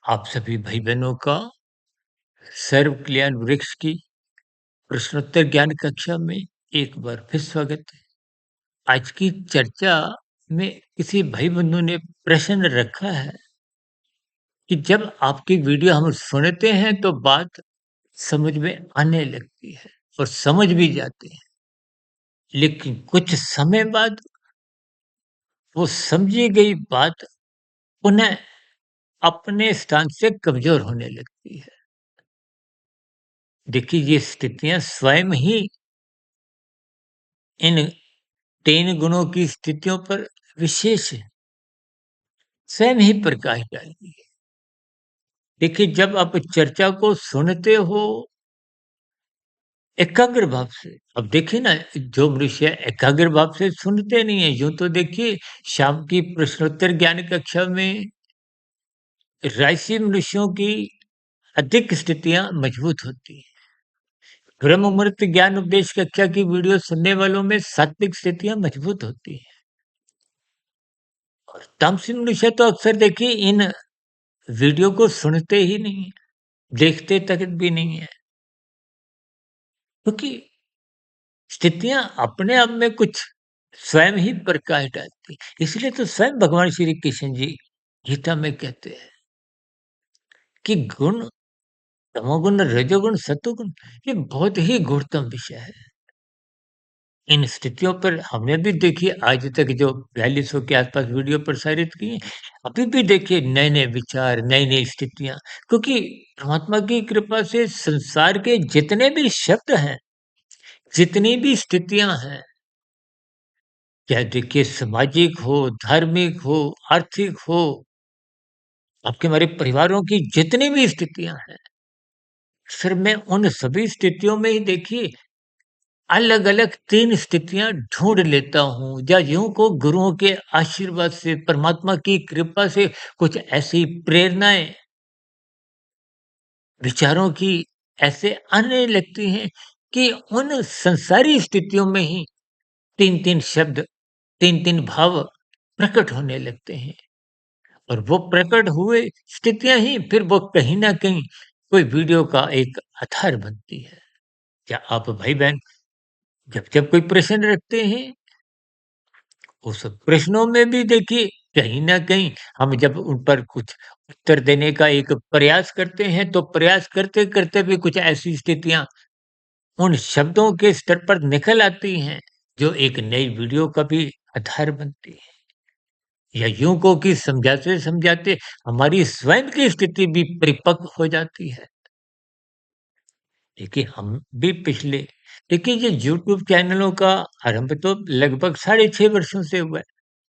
आप सभी भाई-बहनों का सर्व कल्याण वृक्ष की प्रश्नोत्तर ज्ञान कक्षा में एक बार फिर स्वागत है। आज की चर्चा में किसी भाई-बंधु ने प्रश्न रखा है कि जब आपकी वीडियो हम सुनते हैं तो बात समझ में आने लगती है और समझ भी जाते हैं। लेकिन कुछ समय बाद वो समझी गई बात पुनः अपने स्थान से कमज़ोर होने लगती है। देखिए ये स्थितियाँ स्वयं ही इन 3 गुणों की स्थितियों पर विशेष स्वयं ही प्रकाश डालती है। देखिए जब आप चर्चा को सुनते हो एकाग्र भाव से, अब देखिए ना जो मनुष्य एकाग्र भाव से सुनते नहीं है, यूँ तो देखिए शाम की प्रश्नोत्तर ज्ञान कक्षा में रायसी मनुष्यों की अधिक स्थितियाँ मजबूत होती हैं। ब्रह्म मुहूर्त ज्ञान उपदेश कक्षा की वीडियो सुनने वालों में सात्विक स्थितियाँ मजबूत होती हैं। और तामसी मनुष्य तो अक्सर देखिए इन वीडियो को सुनते ही नहीं है, देखते तक भी नहीं है। क्योंकि स्थितियाँ अपने आप में कुछ स्वयं ही प्रकाश डालती। इसलिए तो स्वयं भगवान श्री कृष्ण जी गीता में कहते हैं कि गुण, तमोगुण, रजोगुण, सतोगुण ये बहुत ही गुणतम विषय है। इन स्थितियों पर हमने भी देखिए आज तक जो 4200 के आसपास वीडियो प्रसारित की हैं, अभी भी देखिए नए-नए विचार, नई-नई स्थितियाँ क्योंकि परमात्मा की कृपा से संसार के जितने भी शब्द हैं, जितनी भी स्थितियाँ हैं, चाहे देखिए सामाजिक हो, धार्मिक हो, आर्थिक हो, आपके हमारे परिवारों की जितनी भी स्थितियाँ हैं, अक्सर मैं उन सभी स्थितियों में ही देखिए अलग-अलग 3 स्थितियाँ ढूँढ लेता हूँ या यूँ को गुरुओं के आशीर्वाद से, परमात्मा की कृपा से कुछ ऐसी प्रेरणाएँ, विचारों की ऐसे आने लगती हैं कि उन संसारी स्थितियों में ही 3-3 शब्द, 3-3 भाव प्रकट होने लगते हैं। और वो प्रकट हुए स्थितियाँ ही फिर वो कहीं न कहीं कोई वीडियो का एक आधार बनती है। क्या आप भाई-बहन जब-जब कोई प्रश्न रखते हैं, उस प्रश्नों में भी देखिए कहीं न कहीं हम जब उन पर कुछ उत्तर देने का एक प्रयास करते हैं, तो प्रयास करते-करते भी कुछ ऐसी स्थितियाँ उन शब्दों के स्तर पर निकल आती हैं, जो एक नई वीडियो का भी आधार बनती है। या यूँ कहो कि समझाते-समझाते हमारी स्वयं की स्थिति भी परिपक्व हो जाती है। देखिए हम भी पिछले देखिए ये यूट्यूब चैनलों का आरंभ तो लगभग साढ़े 6 वर्षों से हुआ है।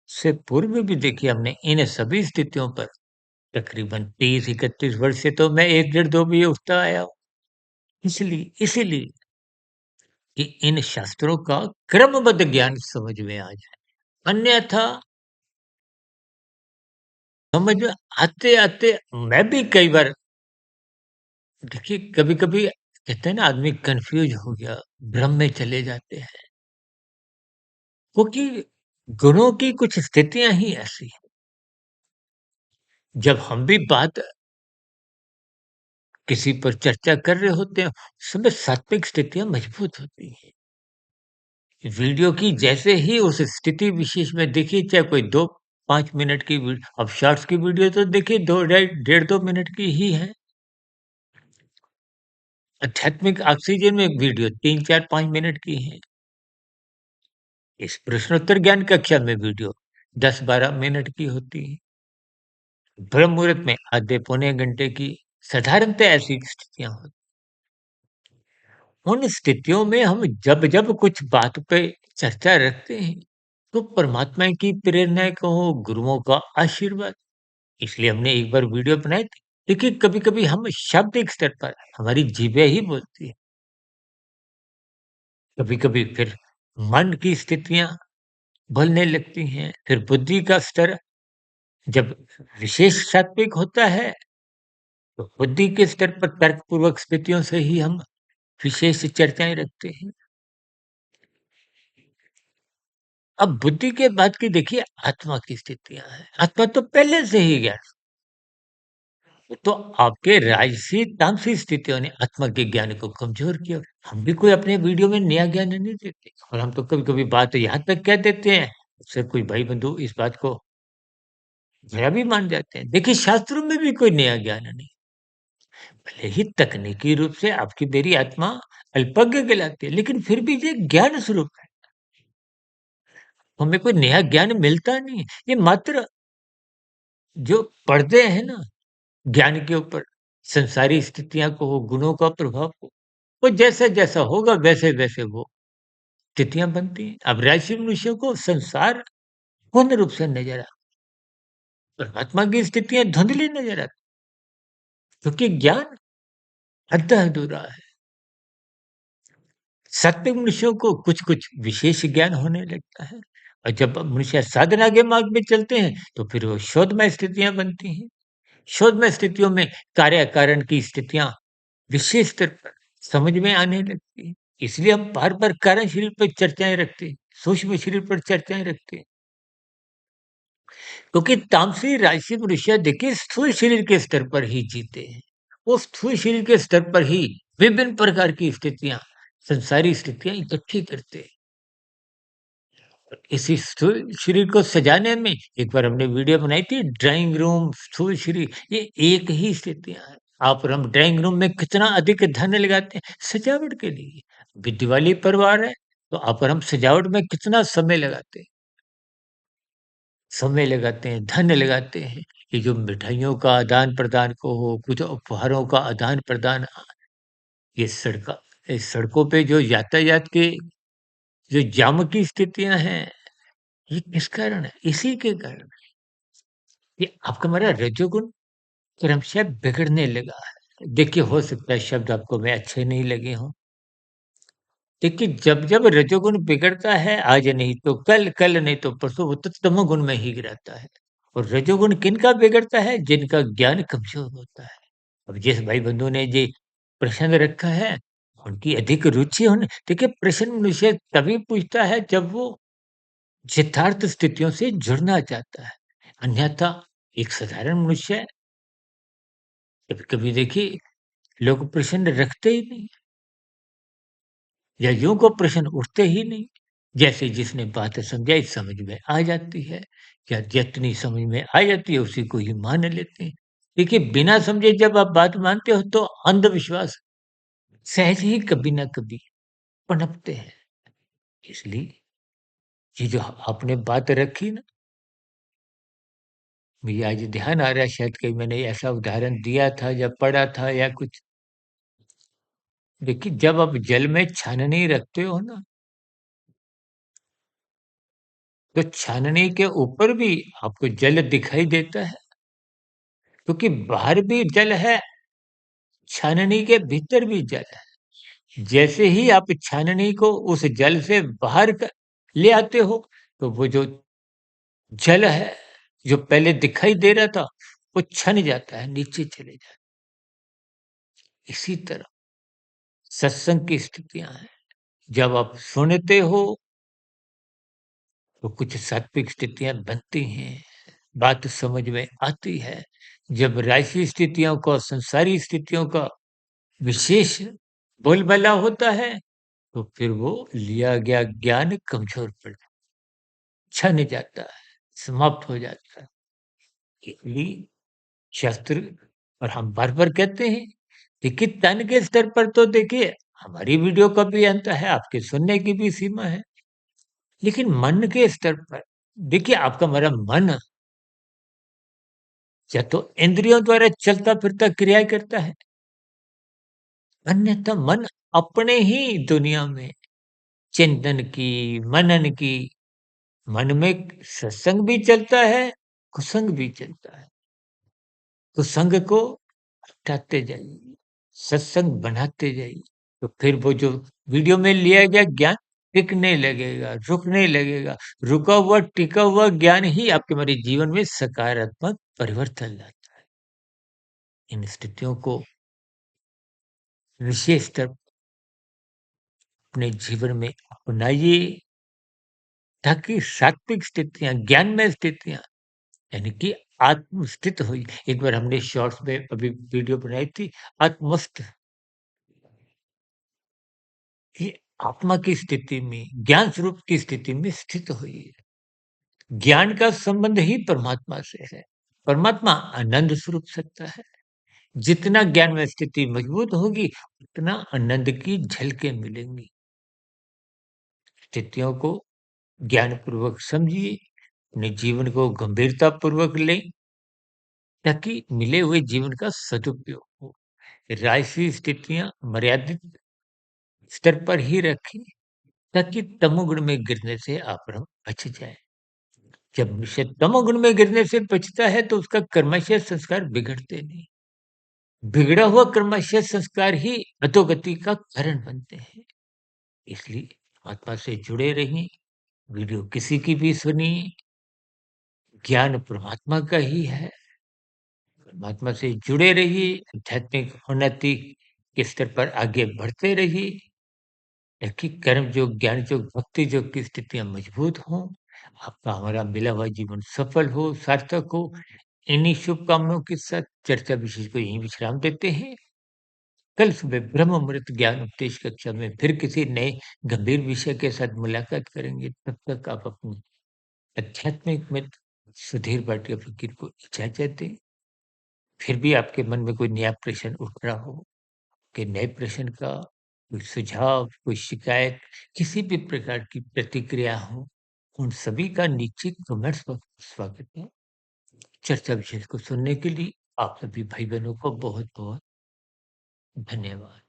उससे पूर्व भी देखिए हमने इन सभी स्थितियों पर तकरीबन 30-31 वर्ष से तो मैं 1 डेढ़ 2 भी उठता आया हूँ। इसीलिए कि इन शास्त्रों का क्रमबद्ध ज्ञान समझ में आ जाए। अन्यथा समझ में आते-आते मैं भी कई बार देखिए कभी-कभी कहते हैं ना आदमी कन्फ्यूज़ हो गया, भ्रम में चले जाते हैं। क्योंकि गुणों की कुछ स्थितियाँ ही ऐसी हैं। जब हम भी बात किसी पर चर्चा कर रहे होते हैं, उस समय सात्विक स्थितियाँ मजबूत होती हैं। वीडियो की जैसे ही उस स्थिति विशेष में देखिए चाहे कोई 2-5 मिनट की अब शॉर्ट्स की वीडियो तो देखिए 2 डेढ़ 2 मिनट की ही है। आध्यात्मिक ऑक्सीजन में वीडियो 3, 4, 5 मिनट की है। इस प्रश्नोत्तर ज्ञान कक्षा में वीडियो 10-12 मिनट की होती है। ब्रह्म मुहूर्त में आधे पौने घंटे की साधारणतः ऐसी स्थितियाँ होती उन स्थितियों में हम जब-जब कुछ बात पे चर्चा रखते हैं, तो परमात्मा की प्रेरणा कहो, गुरुओं का आशीर्वाद इसलिए हमने एक बार वीडियो बनाई थी। देखिए कभी-कभी हम शाब्दिक स्तर पर हमारी जीभें ही बोलती है। कभी-कभी फिर मन की स्थितियाँ बोलने लगती हैं, फिर बुद्धि का स्तर जब विशेष सात्विक होता है, तो बुद्धि के स्तर पर तर्कपूर्वक स्थितियों से ही हम विशेष चर्चाएँ रखते हैं। अब बुद्धि के बाद की देखिए आत्मा की स्थितियाँ हैं। आत्मा तो पहले से ही ज्ञान तो आपके राजसी तामसी स्थितियों ने आत्मा के ज्ञान को कमज़ोर किया। हम भी कोई अपने वीडियो में नया ज्ञान नहीं देते और हम तो कभी-कभी बात यहाँ तक कह देते हैं, उससे कोई भाई-बंधु इस बात को बुरा भी मान जाते हैं। देखिए शास्त्रों में भी कोई नया ज्ञान नहीं। भले ही तकनीकी रूप से आपकी मेरी आत्मा अल्पज्ञ कहलाती है, लेकिन फिर भी ये ज्ञान स्वरूप है। हमें कोई नया ज्ञान मिलता नहीं है। ये मात्र जो पर्दे हैं ना ज्ञान के ऊपर, संसारी स्थितियाँ को हो, गुणों का प्रभाव हो, वो जैसा-जैसा होगा वैसे-वैसे वो स्थितियाँ बनती हैं। अब राजसी मनुष्यों को संसार पूर्ण रूप से नज़र परमात्मा की स्थितियाँ धुंधली नज़र आती क्योंकि ज्ञान अधूरा है। सात्विक मनुष्यों को कुछ-कुछ विशेष ज्ञान होने लगता है और जब मनुष्य साधना के मार्ग में चलते हैं, तो फिर वो शोधमय स्थितियाँ बनती हैं। शोधमय स्थितियों में कार्य-कारण की स्थितियाँ विशेष स्तर पर समझ में आने लगती हैं। इसलिए हम बार-बार कारण शरीर पर चर्चाएँ रखते हैं, सूक्ष्म शरीर पर चर्चाएँ रखते हैं। क्योंकि तामसी, राजसी मनुष्य देखिए स्थूल शरीर के स्तर पर ही जीते हैं। वो स्थूल शरीर के स्तर पर ही विभिन्न प्रकार की स्थितियाँ, संसारी स्थितियाँ इकट्ठी करते हैं। इसी स्थूल शरीर को सजाने में एक बार हमने वीडियो बनाई थी ड्राइंग रूम, स्थूल शरीर ये एक ही स्थितियाँ हैं। आप और हम ड्राइंग रूम में कितना अधिक धन लगाते हैं सजावट के लिए। अभी दिवाली परिवार है तो आप और हम सजावट में कितना समय लगाते हैं, धन लगाते हैं। ये जो मिठाइयों का आदान-प्रदान को हो, कुछ उपहारों का आदान-प्रदान ये सड़कों पे जो यातायात के जो जाम की स्थितियाँ हैं, ये किस कारण है? इसी के कारण। ये आपका हमारा रजोगुण क्रमशः बिगड़ने लगा है। देखिए हो सकता है शब्द आपको मैं अच्छे नहीं लगे हों। देखिए जब-जब रजोगुण बिगड़ता है आज नहीं तो कल, कल नहीं तो परसों वो तो तमोगुण में ही गिराता है। और रजोगुण किनका बिगड़ता है? जिनका ज्ञान कमज़ोर होता है। अब जिस भाई-बंधु ने ये प्रश्न रखा है, उनकी अधिक रुचि होने देखिए प्रश्न मनुष्य तभी पूछता है जब वो यथार्थ स्थितियों से जुड़ना चाहता है। अन्यथा एक साधारण मनुष्य कभी-कभी देखिए लोग प्रश्न रखते ही नहीं या यूँ को प्रश्न उठते ही नहीं। जैसे जिसने बात समझाई समझ में आ जाती है या जितनी समझ में आ जाती है उसी को ही मान लेते हैं। देखिए बिना समझे जब आप बात मानते हो तो अंधविश्वास सहज ही कभी ना कभी पनपते हैं। इसलिए ये जो आपने बात रखी ना मुझे आज ध्यान आ रहा है शायद कहीं मैंने ऐसा उदाहरण दिया था या पढ़ा था या कुछ देखिए जब आप जल में छाननी रखते हो ना तो छाननी के ऊपर भी आपको जल दिखाई देता है क्योंकि बाहर भी जल है, छाननी के भीतर भी जल है। जैसे ही आप छाननी को उस जल से बाहर ले आते हो तो वो जो जल है, जो पहले दिखाई दे रहा था, वो छन जाता है, नीचे चले जाता है। इसी तरह सत्संग की स्थितियाँ हैं। जब आप सुनते हो तो कुछ सात्विक स्थितियाँ बनती हैं, बात समझ में आती है। जब राजसी स्थितियों को, संसारी स्थितियों का विशेष बोलबाला होता है, तो फिर वो लिया गया ज्ञान कमज़ोर पड़ छन जाता है, समाप्त हो जाता है। इसलिए शास्त्र और हम बार-बार कहते हैं, देखिए तन के स्तर पर तो देखिए हमारी वीडियो का भी अंत है, आपके सुनने की भी सीमा है। लेकिन मन के स्तर पर देखिए आपका हमारा मन या तो इंद्रियों द्वारा चलता-फिरता क्रियाएँ करता है, अन्यथा मन अपने ही दुनिया में चिंतन की, मनन की, मन में सत्संग भी चलता है, कुसंग भी चलता है। कुसंग को हटाते जाइए, सत्संग बनाते जाइए, तो फिर वो जो वीडियो में लिया गया ज्ञान टिकने लगेगा, रुकने लगेगा। रुका हुआ, टिका हुआ ज्ञान ही आपके हमारे जीवन में सकारात्मक परिवर्तन लाता है। इन स्थितियों को विशेषतर अपने जीवन में अपनाइए ताकि सात्विक स्थितियाँ, ज्ञानमय स्थितियाँ यानी कि आत्मस्थित हुई। एक बार हमने शॉर्ट्स में अभी वीडियो बनाई थी, आत्मस्थ ये आत्मा की स्थिति में, ज्ञान स्वरूप की स्थिति में स्थित हुई है। ज्ञान का संबंध ही परमात्मा से है। परमात्मा आनंद स्वरूप सत्ता है। जितना ज्ञान में स्थिति मजबूत होगी, उतना आनंद की झलकें मिलेंगी। स्थितियों को ज्ञानपूर्वक समझिए, अपने जीवन को गंभीरतापूर्वक लें, ताकि मिले हुए जीवन का सदुपयोग हो। राजसी स्थितियाँ मर्यादित स्तर पर ही रखें, ताकि तमोगुण में गिरने से आप और हम बच जाएँ। जब मनुष्य तमोगुण में गिरने से बचता है, तो उसका कर्मशः संस्कार बिगड़ते नहीं। बिगड़ा हुआ कर्मशः संस्कार ही अधोगति का कारण बनते हैं। इसलिए आत्मा से जुड़े रहिए, वीडियो किसी की भी सुनिए, ज्ञान परमात्मा का ही है। परमात्मा से जुड़े रहिए, आध्यात्मिक उन्नति के स्तर पर आगे बढ़ते रहिए, ताकि कर्म योग, ज्ञान योग, भक्ति योग की स्थितियाँ मजबूत हों, आपका हमारा मिला हुआ जीवन सफल हो, सार्थक हो। इन्हीं शुभकामनाओं के साथ चर्चा विशेष को यहीं विश्राम देते हैं। कल सुबह ब्रह्म मुहूर्त ज्ञान उपदेश कक्षा में फिर किसी नए गंभीर विषय के साथ मुलाकात करेंगे। तब तक आप अपनी आध्यात्मिक मित्र सुधीर भाटिया फकीर को इजाज़त दें। फिर भी आपके मन में कोई नया प्रश्न उठ रहा हो, कि नए प्रश्न का कोई सुझाव, कोई शिकायत, किसी भी प्रकार की प्रतिक्रिया हो, उन सभी का नीचे कमेंट्स बॉक्स में स्वागत है। चर्चा विशेष को सुनने के लिए आप सभी भाई-बहनों को बहुत-बहुत धन्यवाद।